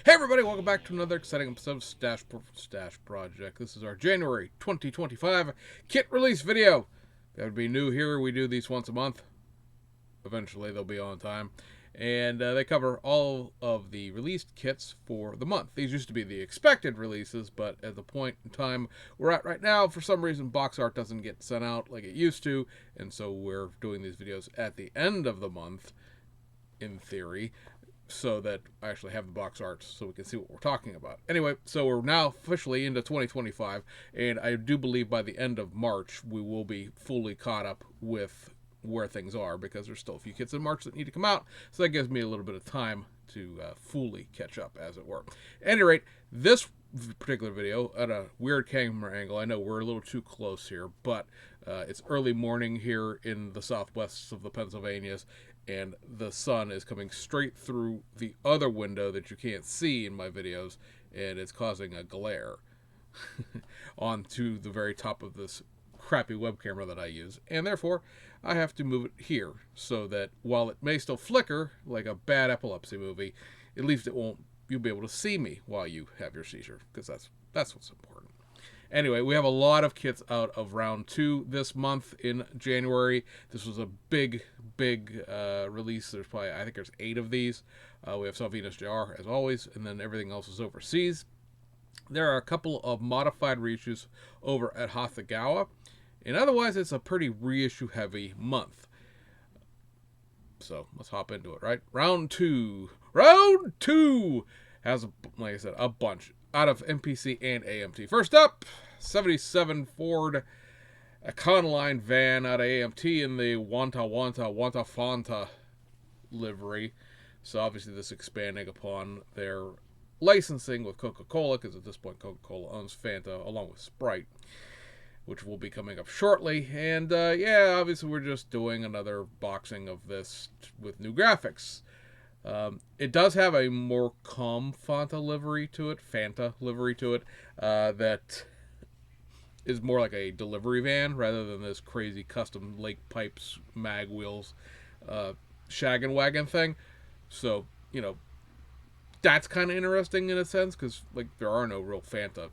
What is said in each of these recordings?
Hey everybody, welcome back to another exciting episode of Stash Project. This is our January 2025 kit release video. That would be new here. We do these once a month. Eventually they'll be on time. And they cover all of the released kits for the month. These used to be the expected releases, but at the point in time we're at right now, for some reason box art doesn't get sent out like it used to, and so we're doing these videos at the end of the month, in theory, so that I actually have the box art so we can see what we're talking about. Anyway, so we're now officially into 2025, and I do believe by the end of March we will be fully caught up with where things are, because there's still a few kits in March that need to come out, so that gives me a little bit of time to fully catch up, as it were. At any rate, this particular video at a weird camera angle. I know we're a little too close here, but it's early morning here in the southwest of the Pennsylvanias, and the sun is coming straight through the other window that you can't see in my videos, and it's causing a glare onto the very top of this crappy web camera that I use, and therefore I have to move it here so that while it may still flicker like a bad epilepsy movie, at least you'll be able to see me while you have your seizure, because that's what's important. Anyway, we have a lot of kits out of round 2 this month in January. This was a big release. There's probably, I think there's 8 of these. We have Salvinos JR as always, and then everything else is overseas. There are a couple of modified reissues over at Hasegawa, and otherwise it's a pretty reissue heavy month. So let's hop into it, right? Round 2 has, like I said, a bunch out of NPC and AMT. First up, 77 Ford Econoline van out of AMT in the Waf Fanta livery. So obviously this expanding upon their licensing with Coca-Cola, because at this point Coca-Cola owns Fanta along with Sprite, which will be coming up shortly. And yeah, obviously we're just doing another boxing of this with new graphics. It does have a more calm Fanta livery to it, that is more like a delivery van rather than this crazy custom lake pipes, mag wheels, shag and wagon thing. So, you know, that's kind of interesting in a sense, because like there are no real Fanta,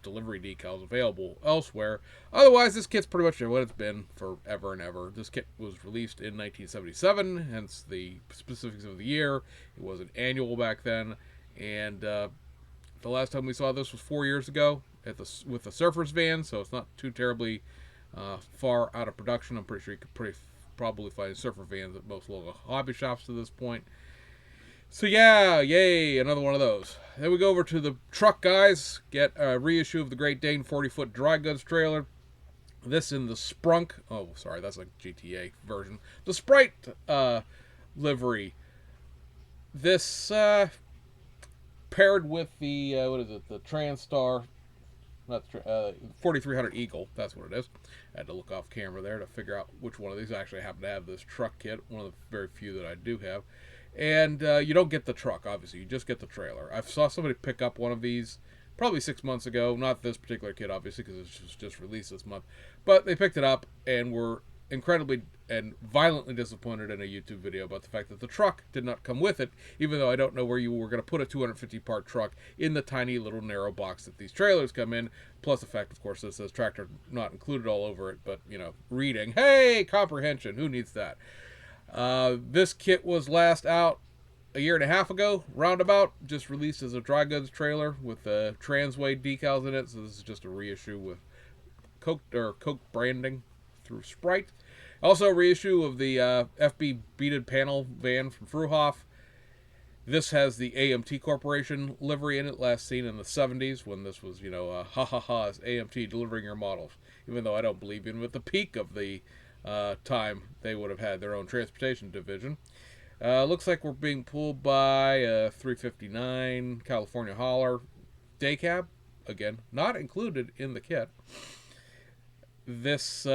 delivery decals available elsewhere. Otherwise, this kit's pretty much what it's been forever and ever. This kit was released in 1977, hence the specifics of the year. It was an annual back then, and the last time we saw this was 4 years ago with the Surfers van, so it's not too terribly far out of production. I'm pretty sure you could probably find Surfer vans at most local hobby shops to this point. So yeah, yay, another one of those. Then we go over to the truck guys, get a reissue of the Great Dane 40-foot dry goods trailer. This in the Sprunk, oh sorry, that's like GTA version. The Sprite livery. This paired with the, the Transtar, not 4300 Eagle, that's what it is. I had to look off camera there to figure out which one of these. I actually happen to have this truck kit, one of the very few that I do have. And you don't get the truck, obviously. You just get the trailer. I saw somebody pick up one of these probably 6 months ago. Not this particular kit, obviously, because it was just released this month. But they picked it up and were incredibly and violently disappointed in a YouTube video about the fact that the truck did not come with it, even though I don't know where you were going to put a 250-part truck in the tiny little narrow box that these trailers come in. Plus the fact, of course, that it says tractor not included all over it, but, reading. Hey, comprehension. Who needs that? This kit was last out a year and a half ago, roundabout, just released as a dry goods trailer with Transway decals in it, so this is just a reissue with Coke branding through Sprite. Also a reissue of the FB Panel van from Fruhoff. This has the AMT Corporation livery in it, last seen in the 70s, when this was, it's AMT delivering your models, even though I don't believe in with the peak of the time they would have had their own transportation division. Looks like we're being pulled by a 359 California Hauler day cab. Again, not included in the kit. This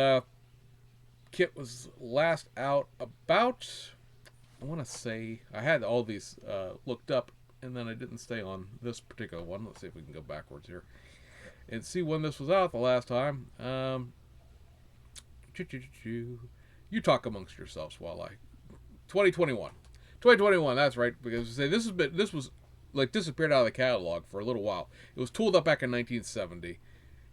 kit was last out about, I want to say, I had all these looked up, and then I didn't stay on this particular one. Let's see if we can go backwards here and see when this was out the last time. You talk amongst yourselves while 2021, that's right, because this was like disappeared out of the catalog for a little while. It was tooled up back in 1970,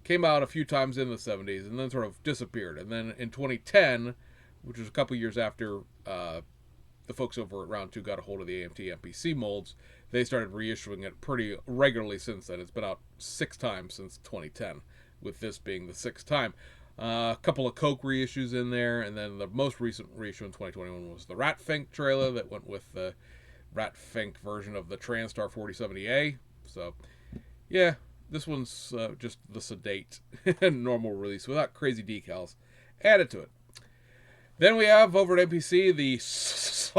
came out a few times in the 70s, and then sort of disappeared. And then in 2010, which was a couple years after the folks over at Round 2 got a hold of the AMT FB molds, they started reissuing it pretty regularly since then. It's been out 6 times since 2010, with this being the 6th time. A couple of Coke reissues in there, and then the most recent reissue in 2021 was the Rat Fink trailer that went with the Rat Fink version of the Transtar 4070A. So, yeah, this one's just the sedate normal release without crazy decals added to it. Then we have over at NPC the Slasher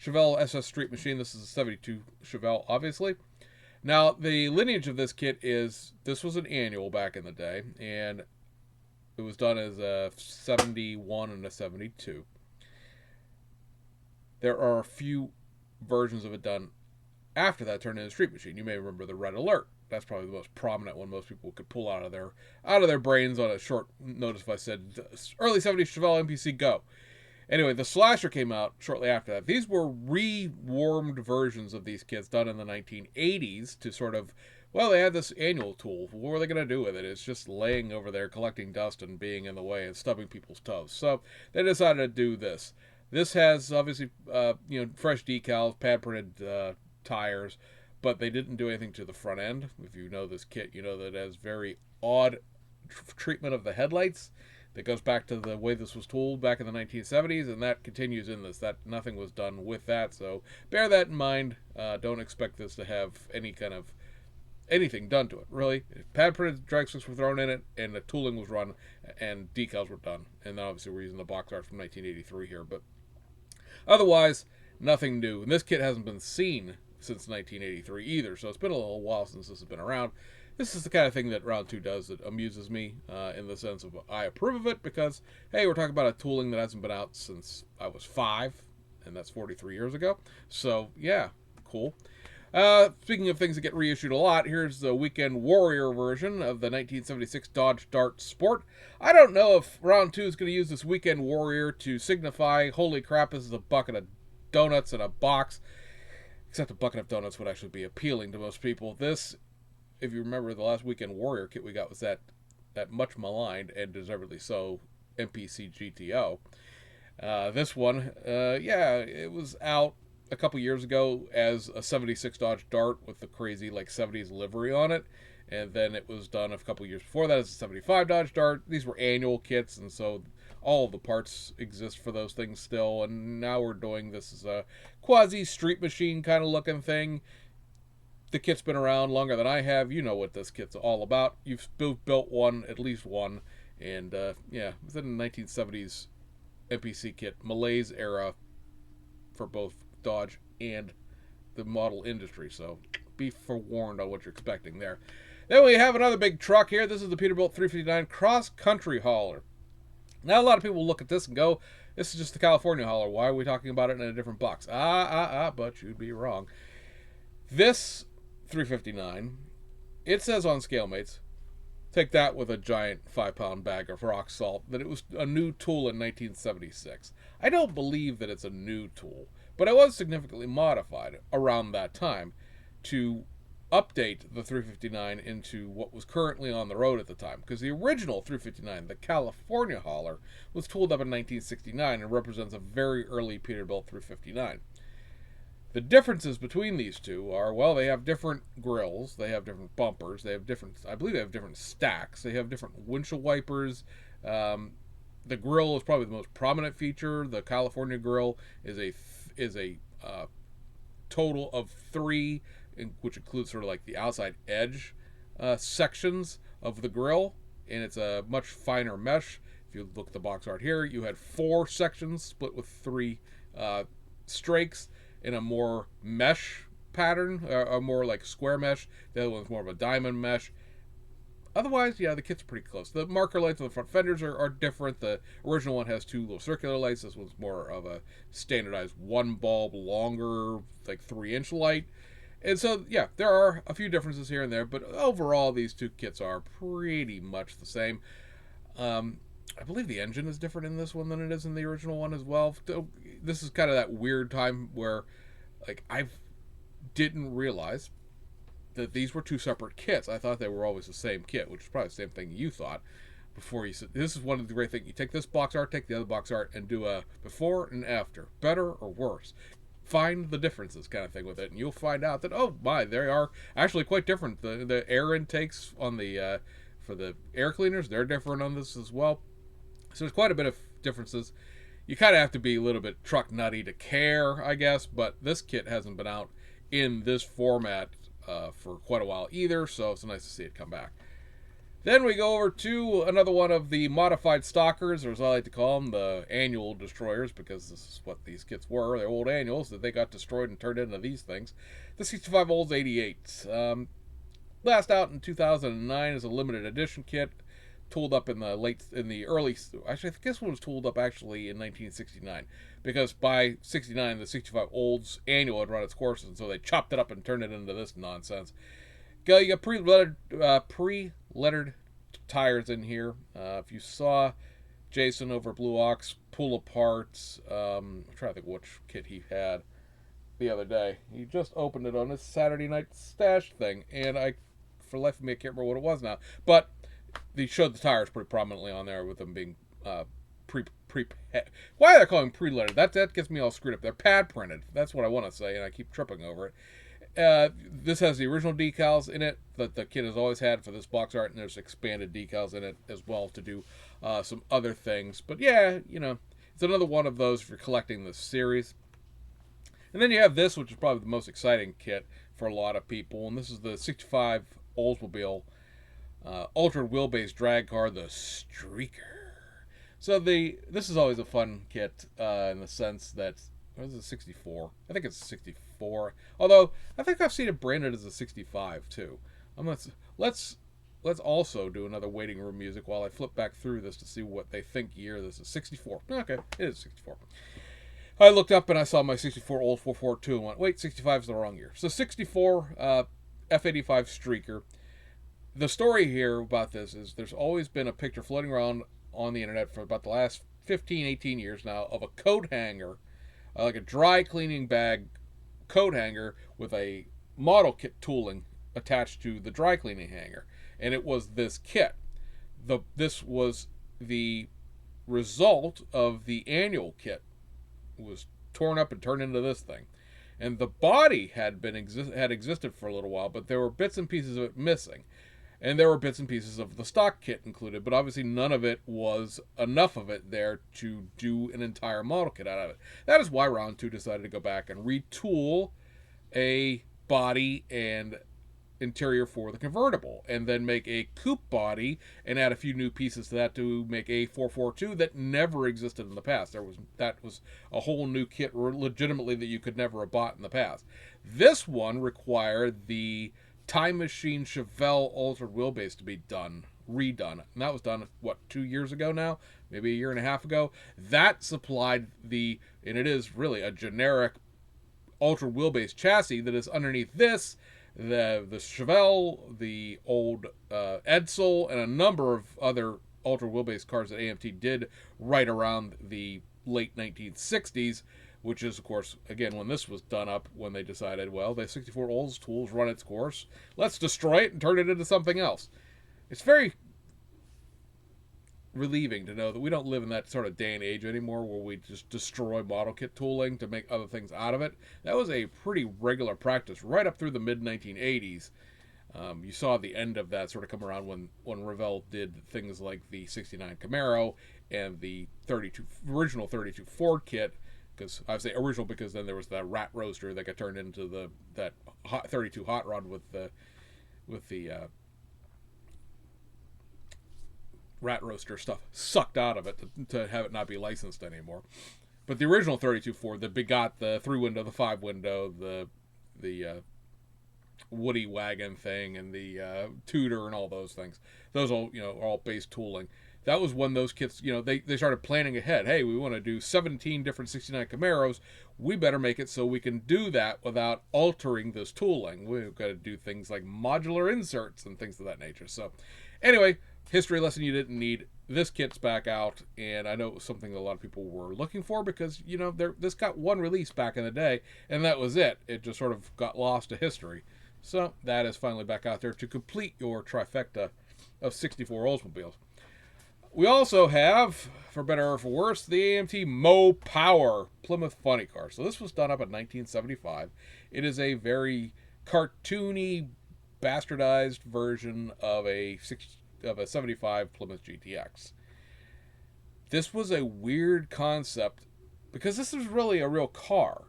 Chevel SS Street Machine. This is a 72 Chevel, obviously. Now, the lineage of this kit is, this was an annual back in the day, and it was done as a 71 and a 72. There are a few versions of it done after that turned into a Street Machine. You may remember the Red Alert. That's probably the most prominent one most people could pull out of their brains on a short notice if I said early 70s Chevelle NPC go. Anyway, the Slasher came out shortly after that. These were rewarmed versions of these kits done in the 1980s to sort of, well, they had this annual tool. What were they going to do with it? It's just laying over there collecting dust and being in the way and stubbing people's toes. So they decided to do this. This has obviously, fresh decals, pad printed tires, but they didn't do anything to the front end. If you know this kit, you know that it has very odd treatment of the headlights. That goes back to the way this was tooled back in the 1970s, and that continues in this. That nothing was done with that, so bear that in mind. Don't expect this to have any kind of anything done to it, really. Pad printed drag strips were thrown in it, and the tooling was run, and decals were done. And obviously we're using the box art from 1983 here, but otherwise, nothing new. And this kit hasn't been seen since 1983 either, so it's been a little while since this has been around. This is the kind of thing that Round 2 does that amuses me in the sense of I approve of it because, hey, we're talking about a tooling that hasn't been out since I was 5, and that's 43 years ago. So, yeah, cool. Speaking of things that get reissued a lot, here's the Weekend Warrior version of the 1976 Dodge Dart Sport. I don't know if Round 2 is going to use this Weekend Warrior to signify, holy crap, this is a bucket of donuts in a box. Except a bucket of donuts would actually be appealing to most people. This, if you remember, the last Weekend Warrior kit we got was that much maligned, and deservedly so, NPC GTO. This one, it was out a couple years ago as a 76 Dodge Dart with the crazy, 70s livery on it. And then it was done a couple years before that as a 75 Dodge Dart. These were annual kits, and so all of the parts exist for those things still. And now we're doing this as a quasi-street machine kind of looking thing. The kit's been around longer than I have. You know what this kit's all about. You've built one, at least one. And, it was in the 1970s NPC kit, Malaise era for both Dodge and the model industry. So be forewarned on what you're expecting there. Then we have another big truck here. This is the Peterbolt 359 Cross Country Hauler. Now, a lot of people look at this and go, this is just the California hauler. Why are we talking about it in a different box? But you'd be wrong. This 359, it says on ScaleMates, take that with a giant 5-pound bag of rock salt, that it was a new tool in 1976. I don't believe that it's a new tool, but it was significantly modified around that time to update the 359 into what was currently on the road at the time. Because the original 359, the California hauler, was tooled up in 1969 and represents a very early Peterbolt 359. The differences between these two are, well, they have different grills, they have different bumpers, they have different, I believe they have different stacks, they have different windshield wipers. The grill is probably the most prominent feature. The California grill is a total of 3, which includes sort of like the outside edge sections of the grill, and it's a much finer mesh. If you look at the box art here, you had 4 sections split with 3 strakes in a more mesh pattern, a more like square mesh. The other one's more of a diamond mesh. Otherwise, yeah, the kit's pretty close. The marker lights on the front fenders are different. The original one has 2 little circular lights. This one's more of a standardized 1 bulb, longer, 3-inch light. And so, yeah, there are a few differences here and there, but overall, these 2 kits are pretty much the same. I believe the engine is different in this one than it is in the original one as well. This is kind of that weird time where, I've didn't realize that these were two separate kits. I thought they were always the same kit, which is probably the same thing you thought before you said. This is one of the great things. You take this box art, take the other box art, and do a before and after. Better or worse. Find the differences kind of thing with it, and you'll find out that, oh my, they are actually quite different. The air intakes on the for the air cleaners, they're different on this as well. So there's quite a bit of differences. You kind of have to be a little bit truck nutty to care, I guess, but this kit hasn't been out in this format for quite a while either, so it's nice to see it come back. Then we go over to another one of the modified stalkers, or as I like to call them, the annual destroyers, because this is what these kits were. They're old annuals that they got destroyed and turned into these things. The 65 Olds 88. Last out in 2009 is a limited edition kit, tooled up in the early, actually I think this one was tooled up actually in 1969, because by 69 the 65 Olds annual had run its course, and so they chopped it up and turned it into this nonsense. You got pre-lettered tires in here. If you saw Jason over at Blue Ox pull apart, I'm trying to think which kit he had the other day. He just opened it on his Saturday night stash thing, and for the life of me, I can't remember what it was now. But they showed the tires pretty prominently on there with them being why are they calling them pre-lettered? That gets me all screwed up. They're pad printed. That's what I want to say, and I keep tripping over it. This has the original decals in it that the kit has always had for this box art, and there's expanded decals in it as well to do some other things. But yeah, it's another one of those if you're collecting this series. And then you have this, which is probably the most exciting kit for a lot of people, and this is the 65 Oldsmobile Ultra Wheelbase drag car, the Streaker. So this is always a fun kit in the sense that, what is it, 64? I think it's 64. Although I think I've seen it branded as a 65 too. Let's also do another waiting room music while I flip back through this to see what they think year this is. 64. Okay, it is 64. I looked up and I saw my 64 Old 442 and went, wait, 65 is the wrong year. So 64 F85 Streaker. The story here about this is there's always been a picture floating around on the internet for about the last 15, 18 years now of a coat hanger, like a dry cleaning bag coat hanger with a model kit tooling attached to the dry cleaning hanger. And it was this kit. This was the result of the annual kit. It was torn up and turned into this thing. And the body had existed for a little while, but there were bits and pieces of it missing. And there were bits and pieces of the stock kit included, but obviously none of it was enough of it there to do an entire model kit out of it. That is why Round 2 decided to go back and retool a body and interior for the convertible, and then make a coupe body and add a few new pieces to that to make a 442 that never existed in the past. That was a whole new kit legitimately that you could never have bought in the past. This one required the Time Machine Chevelle altered wheelbase to be redone. And that was done, 2 years ago now? Maybe a year and a half ago? That supplied and it is really a generic altered wheelbase chassis that is underneath this, the Chevelle, the old Edsel, and a number of other altered wheelbase cars that AMT did right around the late 1960s, which is, of course, again, when this was done up, when they decided, well, the 64 Olds tools run its course. Let's destroy it and turn it into something else. It's very relieving to know that we don't live in that sort of day and age anymore where we just destroy model kit tooling to make other things out of it. That was a pretty regular practice right up through the mid-1980s. You saw the end of that sort of come around when Revell did things like the 69 Camaro and the original 32 Ford kit. Because I say original because then there was that rat roaster that got turned into that 32 hot rod with the rat roaster stuff sucked out of it to have it not be licensed anymore. But the original 32 Ford that begot the 3-window, the 5-window, the Woody wagon thing, and the Tudor and all those things. Those all are all base tooling. That was when those kits, they started planning ahead. Hey, we want to do 17 different 69 Camaros. We better make it so we can do that without altering this tooling. We've got to do things like modular inserts and things of that nature. So, anyway, history lesson you didn't need. this kit's back out, and I know it was something a lot of people were looking for because, this got one release back in the day, and that was it. It just sort of got lost to history. So that is finally back out there to complete your trifecta of 64 Oldsmobiles. We also have, for better or for worse, the AMT Mo Power Plymouth funny car. So this was done up in 1975. It is a very cartoony, bastardized version of a 75 Plymouth GTX. This was a weird concept because this is really a real car.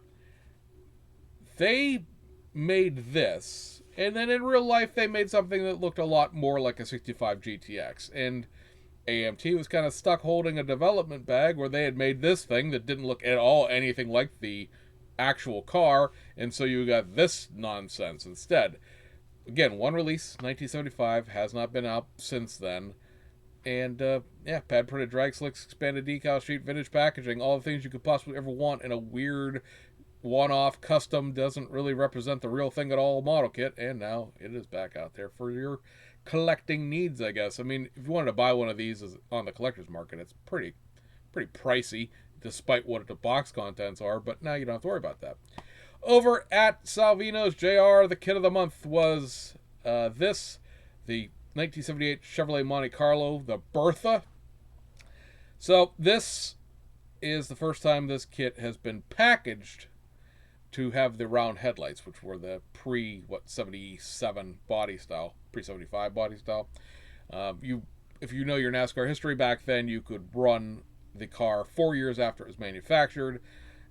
They made this, and then in real life they made something that looked a lot more like a 65 GTX, and AMT was kind of stuck holding a development bag where they had made this thing that didn't look at all anything like the actual car, and so you got this nonsense instead. Again, one release, 1975, has not been out since then. And, pad printed drag slicks, expanded decal sheet, vintage packaging, all the things you could possibly ever want in a weird, one-off, custom, doesn't really represent the real thing at all model kit. And now it is back out there for your collecting needs, I guess. I mean, if you wanted to buy one of these on the collector's market, it's pretty pricey, despite what the box contents are. But now you don't have to worry about that. Over at Salvinos JR, the kit of the month was the 1978 Chevrolet Monte Carlo, the Bertha. So this is the first time this kit has been packaged to have the round headlights, which were the pre-77 body style, pre-75 body style. If you know your NASCAR history back then, you could run the car 4 years after it was manufactured,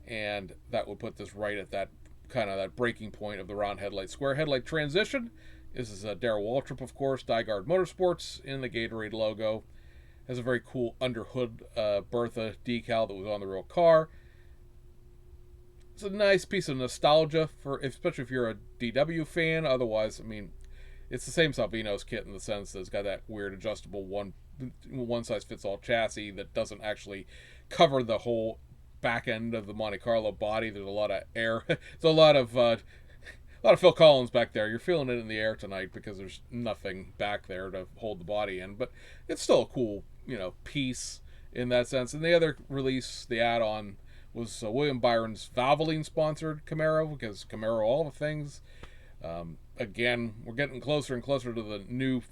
and that would put this right at that kind of that breaking point of the round headlight, square headlight transition. This is a Darrell Waltrip, of course, Dyguard Motorsports in the Gatorade logo. Has a very cool underhood Bertha decal that was on the real car. It's a nice piece of nostalgia especially if you're a DW fan. Otherwise, I mean, it's the same Salvinos kit in the sense that it's got that weird adjustable one size fits all chassis that doesn't actually cover the whole back end of the Monte Carlo body. There's a lot of air. There's a lot of Phil Collins back there. You're feeling it in the air tonight because there's nothing back there to hold the body in. But it's still a cool, piece in that sense. And the other release, the add-on, was William Byron's Valvaline sponsored Camaro, because Camaro, all the things. Again, we're getting closer and closer to the new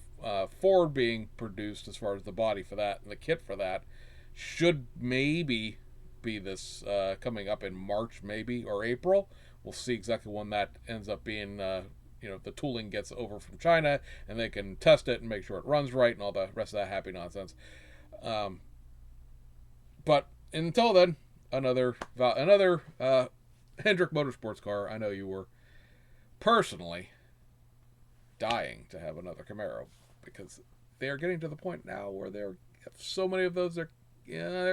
Ford being produced as far as the body for that, and the kit for that should maybe be this coming up in March, maybe, or April. We'll see exactly when that ends up being. The tooling gets over from China, and they can test it and make sure it runs right, and all the rest of that happy nonsense. But until then, another Hendrick Motorsports car. I know you were personally dying to have another Camaro, because they are getting to the point now where there have so many of those. They're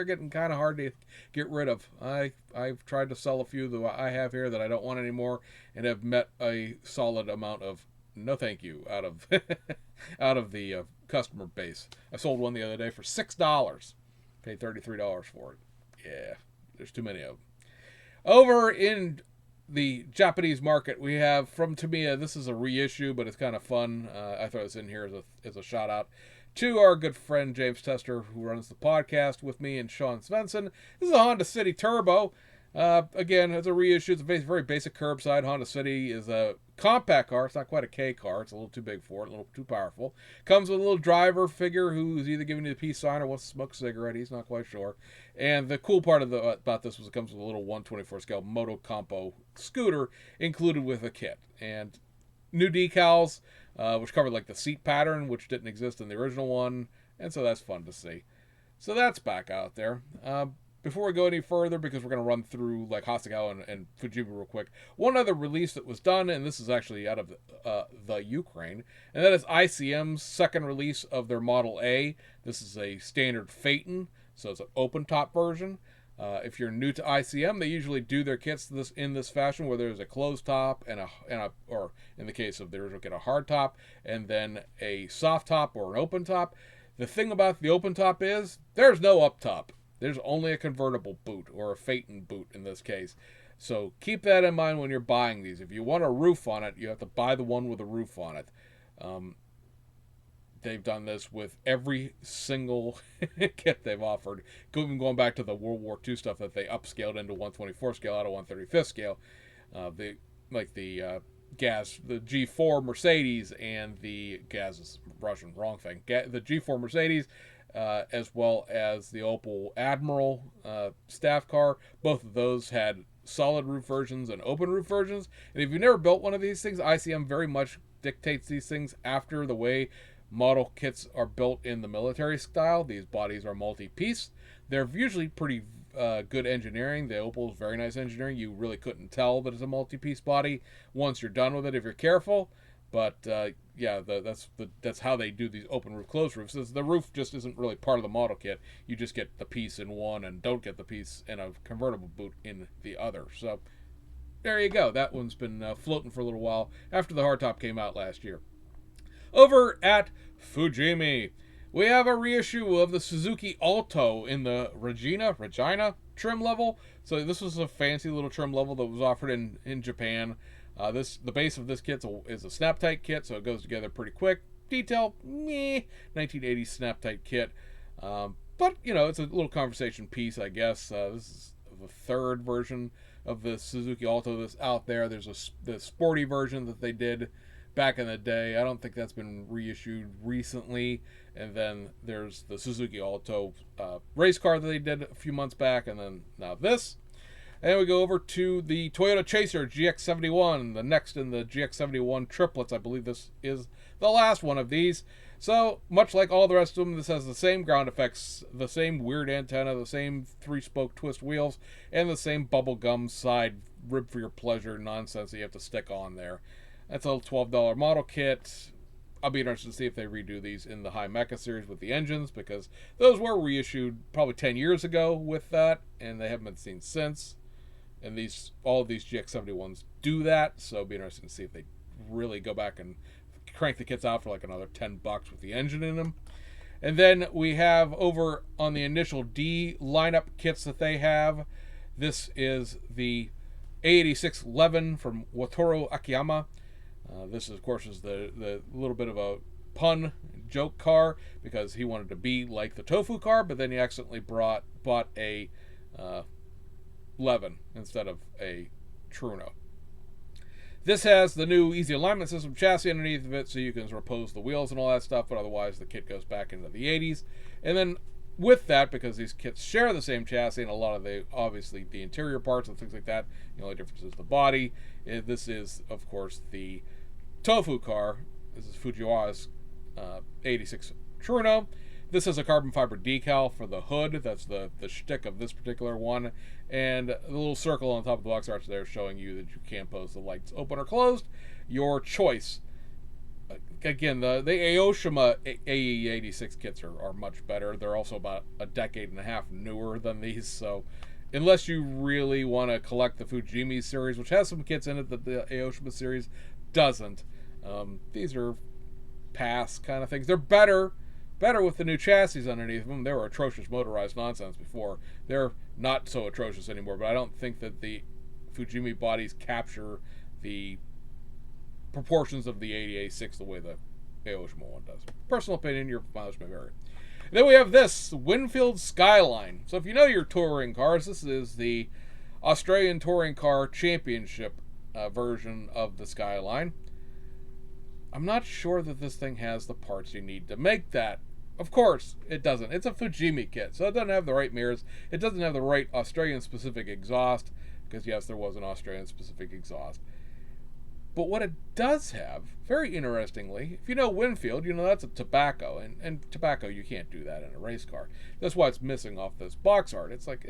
getting kind of hard to get rid of. I've tried to sell a few that I have here that I don't want anymore, and have met a solid amount of no thank you out of the customer base. I sold one the other day for $6. Paid $33 for it. Yeah, there's too many of them. Over in the Japanese market, we have from Tamiya. This is a reissue, but it's kind of fun. I throw this in here as a shout out to our good friend James Tester, who runs the podcast with me, and Sean Svensson. This is a Honda City Turbo. Again, it's a reissue. It's a very basic curbside. Honda City is a compact car. It's not quite a K car. It's a little too big for it, a little too powerful. Comes with a little driver figure who's either giving you the peace sign or wants to smoke a cigarette. He's not quite sure. And the cool part about this was it comes with a little 1/24 scale Moto Compo scooter included with a kit. And new decals, which covered like the seat pattern, which didn't exist in the original one. And so that's fun to see. So that's back out there. Before we go any further, because we're going to run through like Hasegawa and Fujiba real quick, one other release that was done, and this is actually out of the Ukraine, and that is ICM's second release of their Model A. This is a standard Phaeton, so it's an open top version. If you're new to ICM, they usually do their kits in this fashion, where there's a closed top or in the case of the original kit, a hard top, and then a soft top or an open top. The thing about the open top is there's no up top. There's only a convertible boot, or a Phaeton boot in this case. So keep that in mind when you're buying these. If you want a roof on it, you have to buy the one with a roof on it. they've done this with every single kit they've offered, even going back to the World War II stuff that they upscaled into 124 scale out of 135th scale. The G4 Mercedes and the Gaz is Russian, wrong thing. The G4 Mercedes, as well as the Opel Admiral staff car. Both of those had solid roof versions and open roof versions. And if you've never built one of these things, ICM very much dictates these things after the way model kits are built in the military style. These bodies are multi-piece. They're usually pretty good engineering. The Opel is very nice engineering. You really couldn't tell that it's a multi-piece body once you're done with it if you're careful. But that's how they do these open roof, closed roofs. The roof just isn't really part of the model kit. You just get the piece in one and don't get the piece in a convertible boot in the other. So there you go. That one's been floating for a little while after the hardtop came out last year. Over at Fujimi, we have a reissue of the Suzuki Alto in the Regina trim level. So this was a fancy little trim level that was offered in Japan. The base of this kit is a snap-tight kit, so it goes together pretty quick. Detail, 1980s snap-tight kit. But, it's a little conversation piece, I guess. This is the third version of the Suzuki Alto that's out there. There's the sporty version that they did back in the day. I don't think that's been reissued recently. And then there's the Suzuki Alto race car that they did a few months back, and then now this. And we go over to the Toyota Chaser GX71, the next in the GX71 triplets. I believe this is the last one of these. So, much like all the rest of them, this has the same ground effects, the same weird antenna, the same 3-spoke twist wheels, and the same bubblegum side rib for your pleasure nonsense that you have to stick on there. That's a $12 model kit. I'll be interested to see if they redo these in the High Mecha series with the engines, because those were reissued probably 10 years ago with that, and they haven't been seen since. And all of these GX71s do that, so it'll be interesting to see if they really go back and crank the kits out for like another $10 with the engine in them. And then we have over on the initial D lineup kits that they have, this is the A86 Levin from Wataru Akiyama. This, of course, is the little bit of a pun joke car, because he wanted to be like the Tofu car, but then he accidentally bought a Levin instead of a Truno. This has the new easy alignment system chassis underneath of it, so you can repose the wheels and all that stuff, but otherwise the kit goes back into the 80s. And then with that, because these kits share the same chassis and a lot of obviously the interior parts and things like that, the only difference is the body. This is, of course, the Tofu car. This is Fujiwara's 86 Truno. This has a carbon fiber decal for the hood. That's the shtick of this particular one. And the little circle on top of the box arch there showing you that you can pose the lights open or closed. Your choice. Again, the Aoshima AE86 kits are much better. They're also about a decade and a half newer than these. So unless you really want to collect the Fujimi series, which has some kits in it that the Aoshima series doesn't, these are pass kind of things. They're better with the new chassis underneath them. They were atrocious motorized nonsense before. They're not so atrocious anymore, but I don't think that the Fujimi bodies capture the proportions of the 88.6 the way the Aoshima one does. Personal opinion, your mileage may vary. And then we have this Winfield Skyline. So if you know your touring cars, this is the Australian Touring Car Championship version of the Skyline. I'm not sure that this thing has the parts you need to make that. Of course, it doesn't. It's a Fujimi kit, so it doesn't have the right mirrors. It doesn't have the right Australian-specific exhaust, because yes, there was an Australian-specific exhaust. But what it does have, very interestingly, if you know Winfield, you know that's a tobacco, and tobacco, you can't do that in a race car. That's why it's missing off this box art. It's like,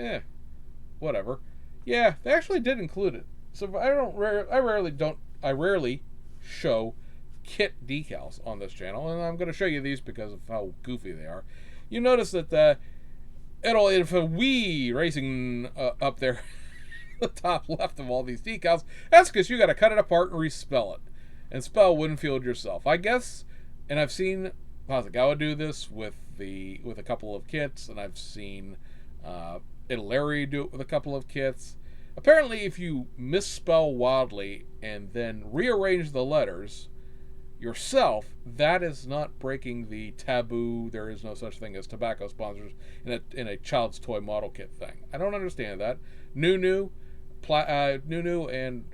whatever. Yeah, they actually did include it. So I rarely show kit decals on this channel, and I'm going to show you these because of how goofy they are. You notice that if a Wii racing up there the top left of all these decals, that's because you got to cut it apart and respell it and spell Winfield yourself, I guess. And I've seen Hasegawa do this with a couple of kits, and I've seen Italeri do it with a couple of kits. Apparently, if you misspell wildly and then rearrange the letters, yourself, that is not breaking the taboo. There is no such thing as tobacco sponsors in a child's toy model kit thing. I don't understand that. Nunu and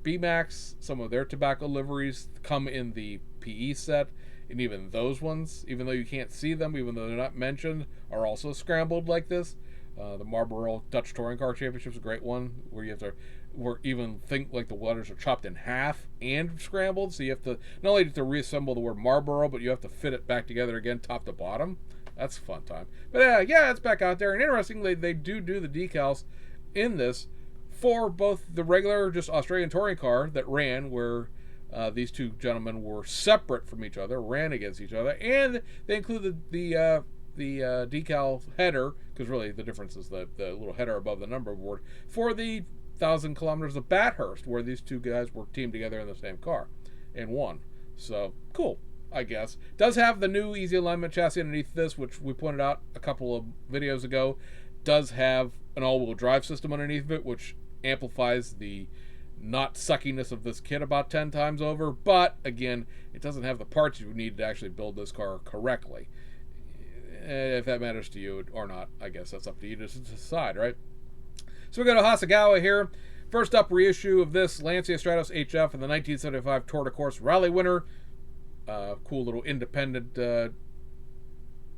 B-Max, some of their tobacco liveries come in the PE set, and even those ones, even though you can't see them, even though they're not mentioned, are also scrambled like this. The Marlboro Dutch Touring Car Championship is a great one, where you have to, where even think like the letters are chopped in half and scrambled, so you have to not only have to reassemble the word Marlboro, but you have to fit it back together again, top to bottom. That's a fun time. But yeah, it's back out there, and interestingly, they do the decals in this for both the regular, just Australian touring car that ran, where these two gentlemen were separate from each other, ran against each other, and they included the decal header, because really the difference is the little header above the number board, for the 1,000 kilometers of Bathurst, where these two guys were teamed together in the same car and won. So cool, I guess. Does have the new easy alignment chassis underneath this, which we pointed out a couple of videos ago. Does have an all-wheel drive system underneath it, which amplifies the not suckiness of this kit about 10 times over, but again, it doesn't have the parts you need to actually build this car correctly. If that matters to you or not, I guess that's up to you to decide, right? So we go to Hasegawa here. First up, reissue of this Lancia Stratus HF and the 1975 Tour de Corse Rally winner. Cool little independent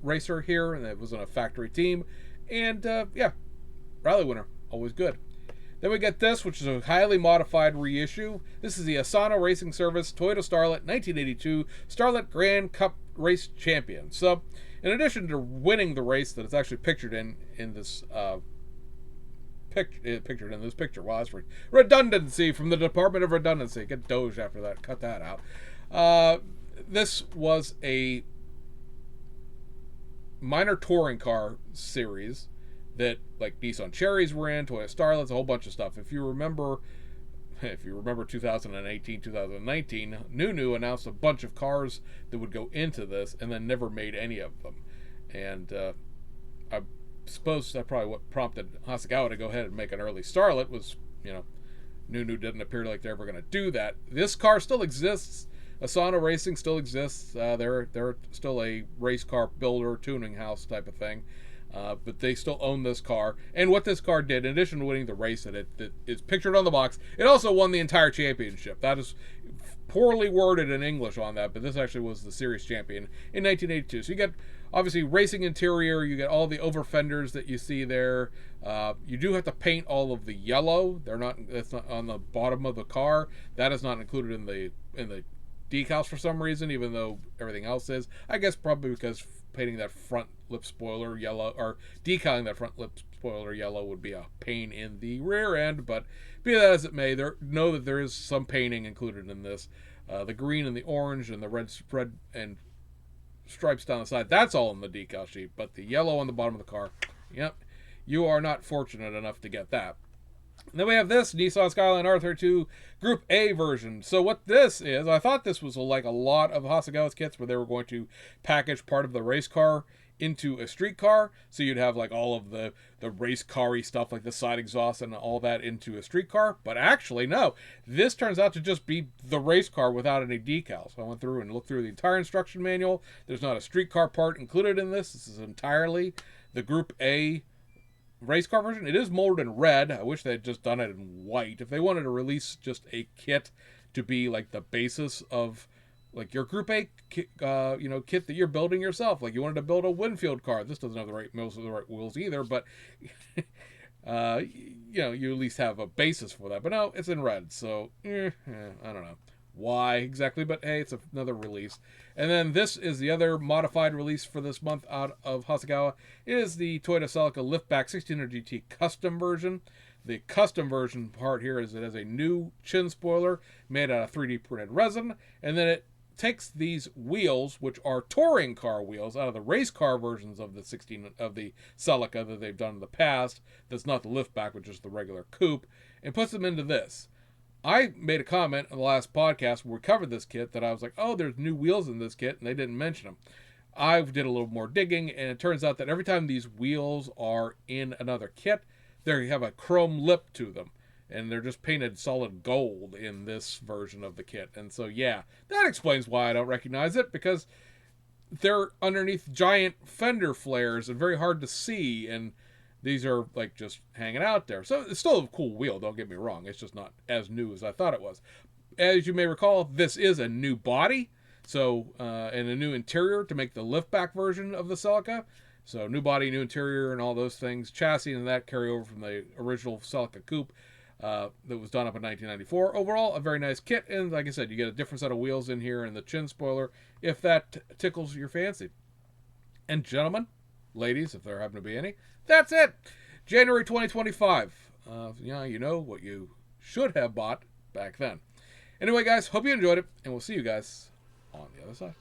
racer here, and it was on a factory team. And yeah, rally winner, always good. Then we get this, which is a highly modified reissue. This is the Asano Racing Service Toyota Starlet 1982 Starlet Grand Cup Race Champion. So, in addition to winning the race that it's actually pictured in this picture, wow, that's redundancy from the Department of Redundancy. Get Doge after that. Cut that out. This was a minor touring car series that, like, Nissan Cherries were in, Toyota Starlets, a whole bunch of stuff. If you remember 2018, 2019, Nunu announced a bunch of cars that would go into this and then never made any of them. And I suppose that's probably what prompted Hasegawa to go ahead and make an early Starlet was, Nunu didn't appear like they're ever going to do that. This car still exists. Asano Racing still exists. They're still a race car builder, tuning house type of thing. But they still own this car. And what this car did, in addition to winning the race that is pictured on the box, it also won the entire championship. That is poorly worded in English on that, but this actually was the series champion in 1982. So you get, obviously, racing interior. You get all the over fenders that you see there. You do have to paint all of the yellow. That's not on the bottom of the car. That is not included in the decals for some reason, even though everything else is. I guess probably because painting that front lip spoiler yellow, or decaling that front lip spoiler yellow, would be a pain in the rear end, but be that as it may, know that there is some painting included in this. The green and the orange and the red and stripes down the side, that's all in the decal sheet, but the yellow on the bottom of the car, yep, you are not fortunate enough to get that. And then we have this Nissan Skyline R32 Group A version. So what this is, I thought this was like a lot of Hasegawa's kits where they were going to package part of the race car into a street car. So you'd have like all of the race car-y stuff, like the side exhaust and all that, into a street car. But actually, no. This turns out to just be the race car without any decals. So I went through and looked through the entire instruction manual. There's not a street car part included in this. This is entirely the Group A race car version. It is molded in red. I wish they had just done it in white. If they wanted to release just a kit to be like the basis of like your Group A kit that you're building yourself, like you wanted to build a Winfield car. This doesn't have most of the right wheels either, but you at least have a basis for that. But no, it's in red, so I don't know why exactly, but hey, it's another release. And then this is the other modified release for this month out of Hasegawa. It is the Toyota Celica Liftback 1600 GT custom version. The custom version part here is it has a new chin spoiler made out of 3D printed resin, and then it takes these wheels, which are touring car wheels, out of the race car versions of the Celica that they've done in the past. That's not the liftback, which is the regular coupe, and puts them into this. I made a comment in the last podcast where we covered this kit that I was like, oh, there's new wheels in this kit, and they didn't mention them. I did a little more digging, and it turns out that every time these wheels are in another kit, they have a chrome lip to them. and they're just painted solid gold in this version of the kit. And so, yeah, that explains why I don't recognize it, because they're underneath giant fender flares and very hard to see, and these are like just hanging out there. So it's still a cool wheel, don't get me wrong. It's just not as new as I thought it was. As you may recall, this is a new body, so and a new interior to make the liftback version of the Celica. So new body, new interior, and all those things. Chassis and that carry over from the original Celica Coupe that was done up in 1994. Overall, a very nice kit, and like I said, you get a different set of wheels in here and the chin spoiler, if that tickles your fancy. And gentlemen, ladies, if there happen to be any, that's it. January 2025. You know what you should have bought back then. Anyway, guys, hope you enjoyed it, and we'll see you guys on the other side.